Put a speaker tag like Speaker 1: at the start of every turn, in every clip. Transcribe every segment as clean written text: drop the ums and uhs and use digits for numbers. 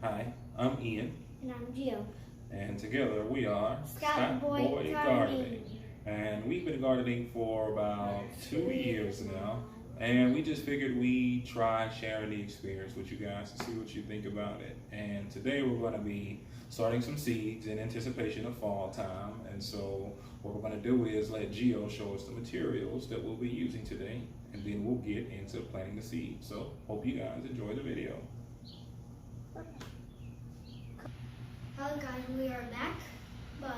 Speaker 1: Hi, I'm Ian,
Speaker 2: And I'm Gio.
Speaker 1: and together we are
Speaker 2: Scott Boy Gardening.
Speaker 1: And we've been gardening for about 2 years now, and we just figured we'd try sharing the experience with you guys to see what you think about it. And today we're going to be starting some seeds in anticipation of fall time, and so what we're going to do is let Gio show us the materials that we'll be using today, and then we'll get into planting the seeds. So hope you guys enjoy the video.
Speaker 2: Hello guys, we are back, but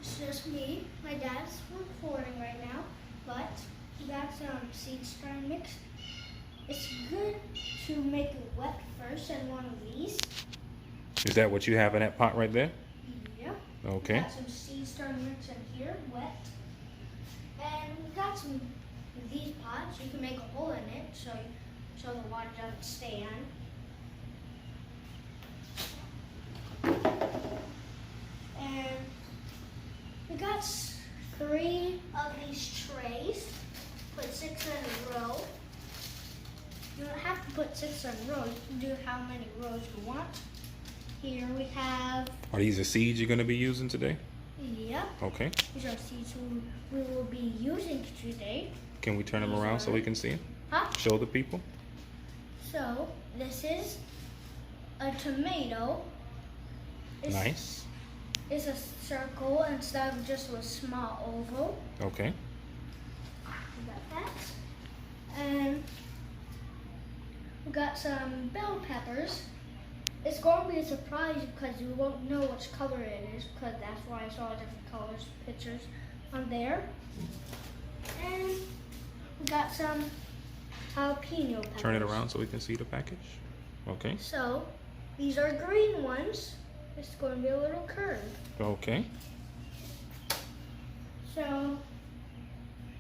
Speaker 2: it's just me. My dad's recording right now, but we got some seed starting mix. It's good to make it wet first in one of these.
Speaker 1: Is that what you have in that pot right there?
Speaker 2: Yeah.
Speaker 1: Okay.
Speaker 2: We got some seed starting mix in here, wet. And we got some of these pots. You can make a hole in it so the water doesn't stay in. And we got 3 of these trays. Put 6 in a row. You don't have to put 6 in a row. You can do how many rows you want. Here we have.
Speaker 1: Are these the seeds you're going to be using today?
Speaker 2: Yep.
Speaker 1: Okay.
Speaker 2: These are seeds we will be using today.
Speaker 1: Can we turn them around so we can see them?
Speaker 2: Huh?
Speaker 1: Show the people.
Speaker 2: So this is a tomato.
Speaker 1: Nice.
Speaker 2: It's a circle instead of just a small oval.
Speaker 1: Okay.
Speaker 2: We got that. And we got some bell peppers. It's going to be a surprise because you won't know which color it is, because that's why I saw different colors, pictures on there. And we got some jalapeno peppers.
Speaker 1: Turn it around so we can see the package. Okay.
Speaker 2: So these are green ones. It's going to be a little curved.
Speaker 1: Okay.
Speaker 2: So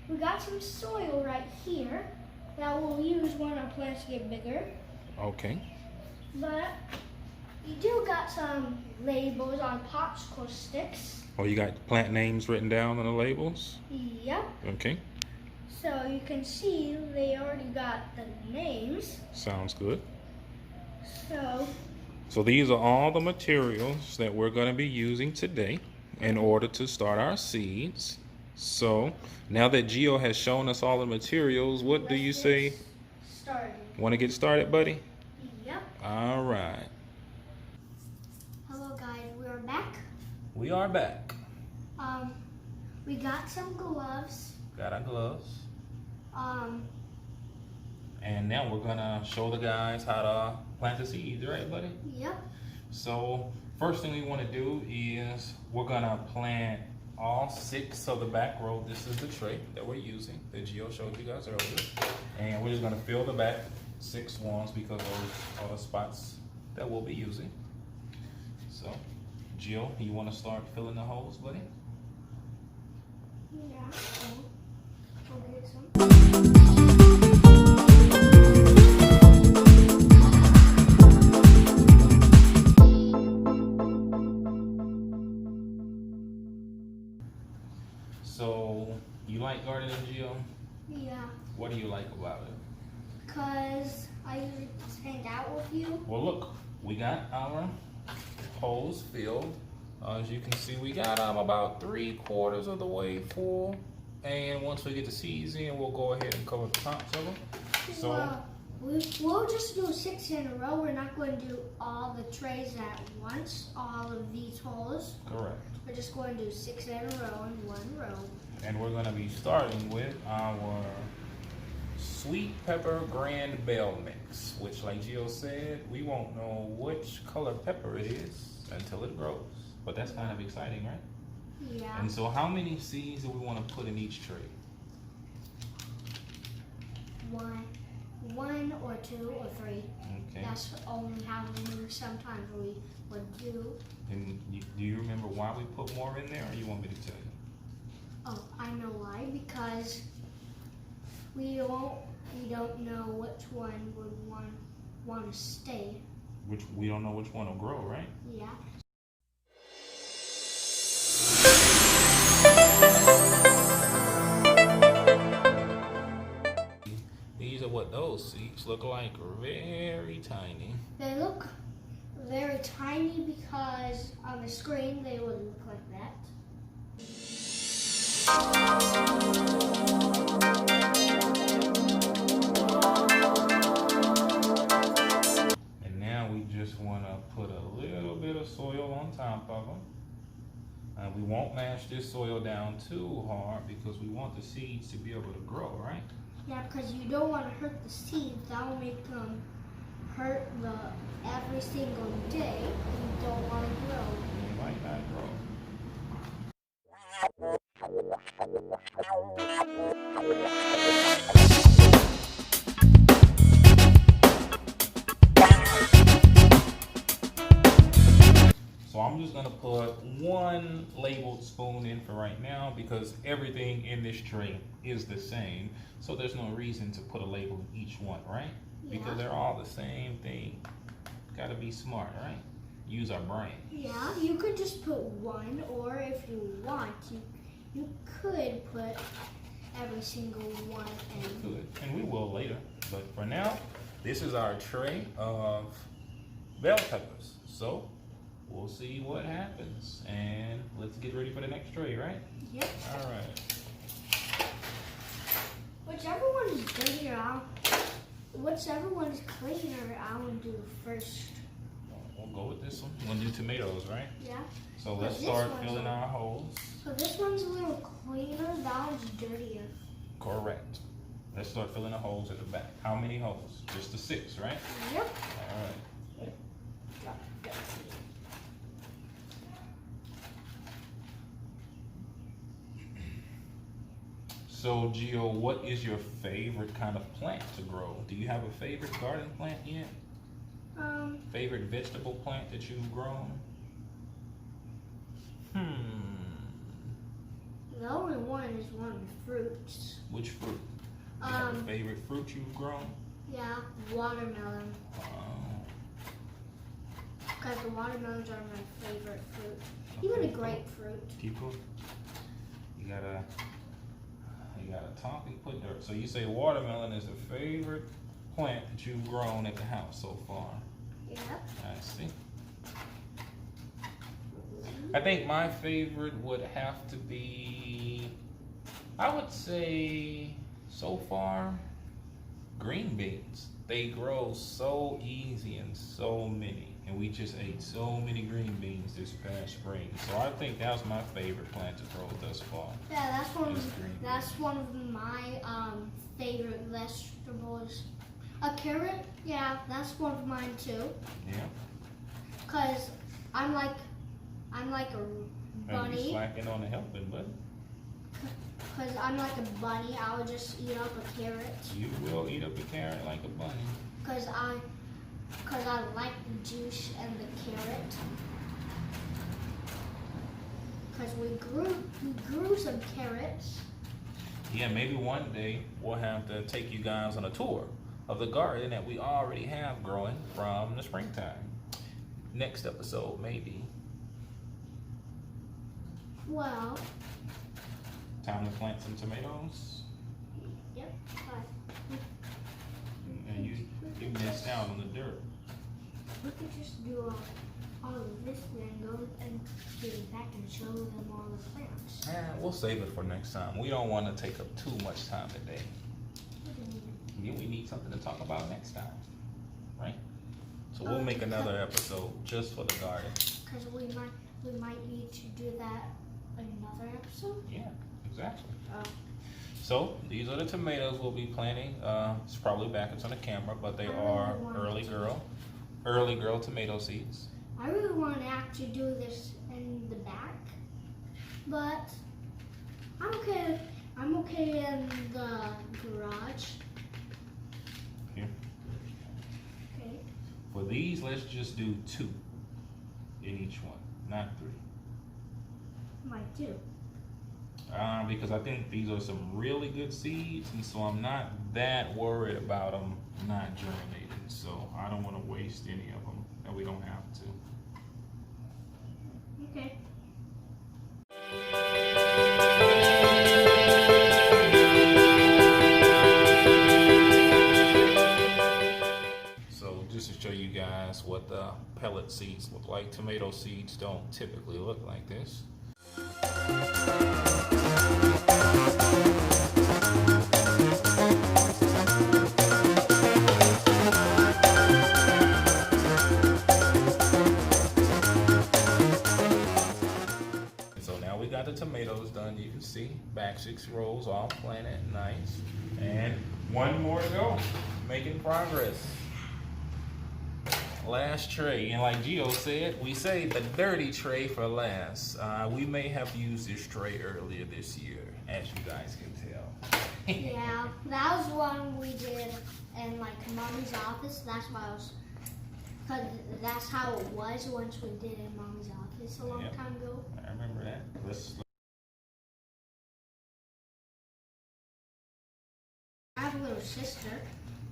Speaker 2: we got some soil right here that we'll use when our plants get bigger.
Speaker 1: Okay.
Speaker 2: But you do got some labels on popsicle sticks.
Speaker 1: Oh, you got plant names written down on the labels?
Speaker 2: Yep.
Speaker 1: Okay.
Speaker 2: So you can see they already got the names.
Speaker 1: Sounds good.
Speaker 2: So
Speaker 1: these are all the materials that we're going to be using today in order to start our seeds. So now that Gio has shown us all the materials, what do you say?
Speaker 2: Started.
Speaker 1: Want to get started, buddy?
Speaker 2: Yep.
Speaker 1: All right.
Speaker 2: Hello guys, we are back.
Speaker 1: We are back.
Speaker 2: We got some gloves.
Speaker 1: Got our gloves.
Speaker 2: Um,
Speaker 1: And now we're gonna show the guys how to plant the seeds, right, buddy?
Speaker 2: Yep.
Speaker 1: So first thing we want to do is we're gonna plant all 6 of the back row. This is the tray that we're using that Gio showed you guys earlier, and we're just gonna fill the back 6 ones because those are the spots that we'll be using. So, Gio, you want to start filling the holes, buddy?
Speaker 2: Yeah. I'll get some.
Speaker 1: So, you like gardening, Gio?
Speaker 2: Yeah.
Speaker 1: What do you like about it?
Speaker 2: Because I usually just hang out with you.
Speaker 1: Well, look, we got our holes filled. As you can see, we got them about 3/4 of the way full. And once we get the seeds in, we'll go ahead and cover the tops of them. So,
Speaker 2: Well, we'll just do 6 in a row. We're not going to do all the trays at once, all of these holes.
Speaker 1: correct.
Speaker 2: We're just going to do 6 in a row in one row.
Speaker 1: And we're gonna be starting with our sweet pepper grand bell mix, which like Gio said, we won't know which color pepper it is until it grows. But that's kind of exciting, right?
Speaker 2: Yeah.
Speaker 1: And so how many seeds do we want to put in each tray?
Speaker 2: One or 2 or 3.
Speaker 1: Okay.
Speaker 2: That's only how many sometimes we would do.
Speaker 1: And do you remember why we put more in there, or you want me to tell you?
Speaker 2: Oh, I know why. Because we don't know which one would want to stay.
Speaker 1: Which we don't know which one will grow, right?
Speaker 2: Yeah.
Speaker 1: These are what those seeds look like, very tiny.
Speaker 2: They look very tiny because on the screen they would look like that.
Speaker 1: And now we just want to put a little bit of soil on top of them. We won't mash this soil down too hard because we want the seeds to be able to grow, right?
Speaker 2: Yeah, because you don't want to hurt the seeds. That will make them hurt every single day. You don't want to grow.
Speaker 1: They might not grow. So I'm just gonna put one labeled spoon in for right now because everything in this tray is the same. So there's no reason to put a label in each one, right? Because
Speaker 2: Yeah.
Speaker 1: they're all the same thing. Gotta be smart, right? Use our brain.
Speaker 2: Yeah, you could just put one, or if you want, you could put every single one in.
Speaker 1: Good. And we will later. But for now, this is our tray of bell peppers. So we'll see what happens. And let's get ready for the next tray, right?
Speaker 2: Yep.
Speaker 1: All right.
Speaker 2: Whichever one is dirtier, whichever one is cleaner, I will do first.
Speaker 1: We'll go with this one. We're gonna do tomatoes, right?
Speaker 2: Yeah.
Speaker 1: So let's
Speaker 2: This
Speaker 1: start
Speaker 2: one's
Speaker 1: filling
Speaker 2: a-
Speaker 1: our holes.
Speaker 2: So this one's a little cleaner, that one's dirtier.
Speaker 1: Correct. Let's start filling the holes at the back. How many holes? Just the 6, right?
Speaker 2: Yep.
Speaker 1: All right. So, Gio, what is your favorite kind of plant to grow? Do you have a favorite garden plant yet? Favorite vegetable plant that you've grown?
Speaker 2: The only one is one of the fruits.
Speaker 1: Which fruit? Do you have a favorite fruit you've grown?
Speaker 2: Yeah, watermelon.
Speaker 1: Oh,
Speaker 2: Because the watermelons are my favorite fruit. Even a grapefruit.
Speaker 1: keep going. You gotta talk and put dirt. So you say watermelon is the favorite plant that you've grown at the house so far.
Speaker 2: Yep.
Speaker 1: I see. I think my favorite would have to be, I would say, so far, green beans. They grow so easy and so many. And we just ate so many green beans this past spring. So I think that's my favorite plant to grow thus far.
Speaker 2: Yeah,
Speaker 1: Is green
Speaker 2: that's one of my favorite vegetables. A carrot, yeah, that's one of mine too.
Speaker 1: Yeah.
Speaker 2: Cause I'm like a
Speaker 1: And you
Speaker 2: bunny.
Speaker 1: slacking on the helping, but
Speaker 2: Cause I'm like a bunny. I would just eat up a carrot.
Speaker 1: you will eat up a carrot like a bunny.
Speaker 2: Cause I like the juice and the carrot. Cause we grew some carrots.
Speaker 1: Yeah, maybe one day we'll have to take you guys on a tour of the garden that we already have growing from the springtime. Next episode, maybe.
Speaker 2: Well,
Speaker 1: Time to plant some tomatoes.
Speaker 2: yep.
Speaker 1: And you missed out on the dirt.
Speaker 2: We could just do all of this and then go and get back and show them all the plants.
Speaker 1: We'll save it for next time. We don't want to take up too much time today. Yeah, we need something to talk about next time, right? So we'll make another episode just for the garden.
Speaker 2: Because we might need to do that another episode.
Speaker 1: Yeah, exactly.
Speaker 2: Oh.
Speaker 1: So these are the tomatoes we'll be planting. It's probably backwards on the camera, but they
Speaker 2: I really
Speaker 1: are
Speaker 2: want
Speaker 1: early girl tomato seeds.
Speaker 2: I really want to actually do this in the back, but I'm okay. I'm okay in the garage.
Speaker 1: Here.
Speaker 2: Okay.
Speaker 1: For these, let's just do 2 in each one, not 3.
Speaker 2: Might do.
Speaker 1: Because I think these are some really good seeds, and so I'm not that worried about them not germinating. So I don't want to waste any of them that we don't have to.
Speaker 2: Okay.
Speaker 1: So just to show you guys guys what the pellet seeds look like. Tomato seeds don't typically look like this. So now we got the tomatoes done. You can see back 6 rows all planted, nice. And one more to go, making progress. Last tray, and like Gio said, we saved the dirty tray for last. We may have used this tray earlier this year, as you guys can tell.
Speaker 2: Yeah, that was one we did in like Mommy's office. That's why I was, cause that's how it was once we did it in Mommy's office a long
Speaker 1: Yep.
Speaker 2: time ago.
Speaker 1: I remember that.
Speaker 2: I have a little sister,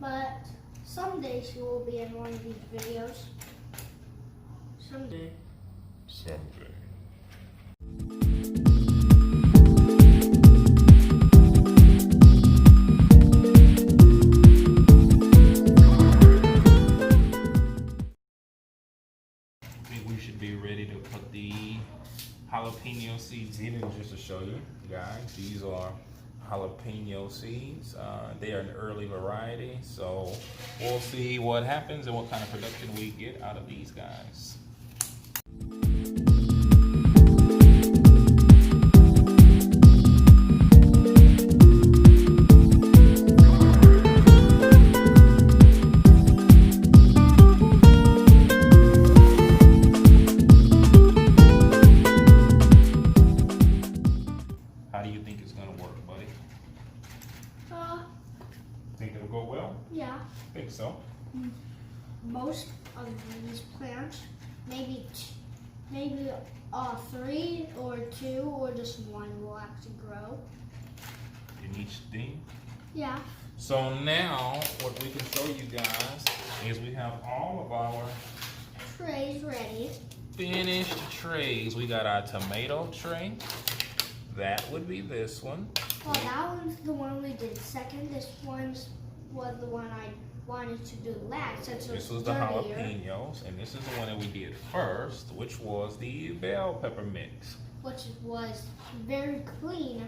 Speaker 2: but someday she will be in one of these videos. Someday.
Speaker 1: I think we should be ready to put the jalapeno seeds in, and just to show you guys, these are jalapeno seeds. They are an early variety, so we'll see what happens and what kind of production we get out of these guys. How do you think it's gonna work, buddy? Think it'll go well?
Speaker 2: Yeah.
Speaker 1: Think so.
Speaker 2: Most of these plants, maybe 3 or 2 or just 1 will actually grow.
Speaker 1: In each thing.
Speaker 2: Yeah.
Speaker 1: So now, what we can show you guys is we have all of our
Speaker 2: Trays ready.
Speaker 1: finished trays. We got our tomato tray. That would be this one.
Speaker 2: Well, that one's the one we did second. This one's was the one I wanted to do last. Since
Speaker 1: This was the jalapenos, and this is the one that we did first, which was the bell pepper mix.
Speaker 2: Which was very clean.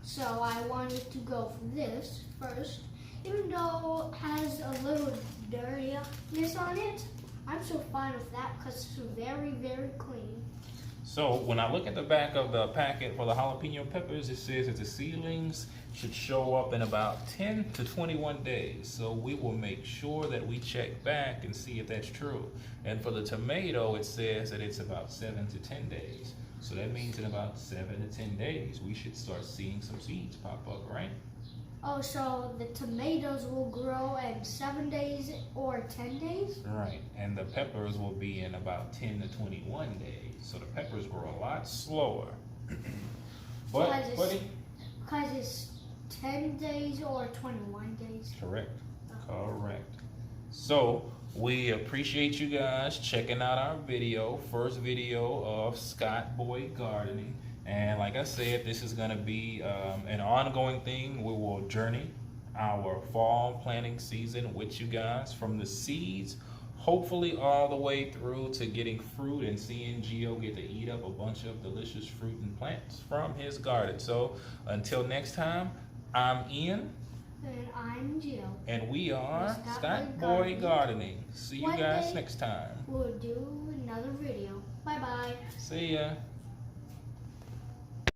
Speaker 2: So I wanted to go for this first. Even though it has a little dirtiness on it, I'm so fine with that because it's very, very clean.
Speaker 1: So when I look at the back of the packet for the jalapeno peppers, it says that the seedlings should show up in about 10 to 21 days. So we will make sure that we check back and see if that's true. And for the tomato, it says that it's about 7 to 10 days. So that means in about 7 to 10 days, we should start seeing some seeds pop up, right?
Speaker 2: Oh, so the tomatoes will grow in 7 days or 10 days?
Speaker 1: Right, and the peppers will be in about 10 to 21 days. So the peppers grow a lot slower. But, buddy?
Speaker 2: Because it's 10 days or 21 days.
Speaker 1: Correct, correct. So, we appreciate you guys checking out our video, first video of Scott Boy Gardening. And like I said, this is gonna be an ongoing thing. We will journey our fall planting season with you guys from the seeds, hopefully all the way through to getting fruit and seeing Gio get to eat up a bunch of delicious fruit and plants from his garden. So until next time, I'm Ian.
Speaker 2: And I'm Gio.
Speaker 1: And we are
Speaker 2: Scott
Speaker 1: Boy Gardening. See you
Speaker 2: One
Speaker 1: guys
Speaker 2: day
Speaker 1: next time.
Speaker 2: We'll do another video. Bye-bye.
Speaker 1: See ya.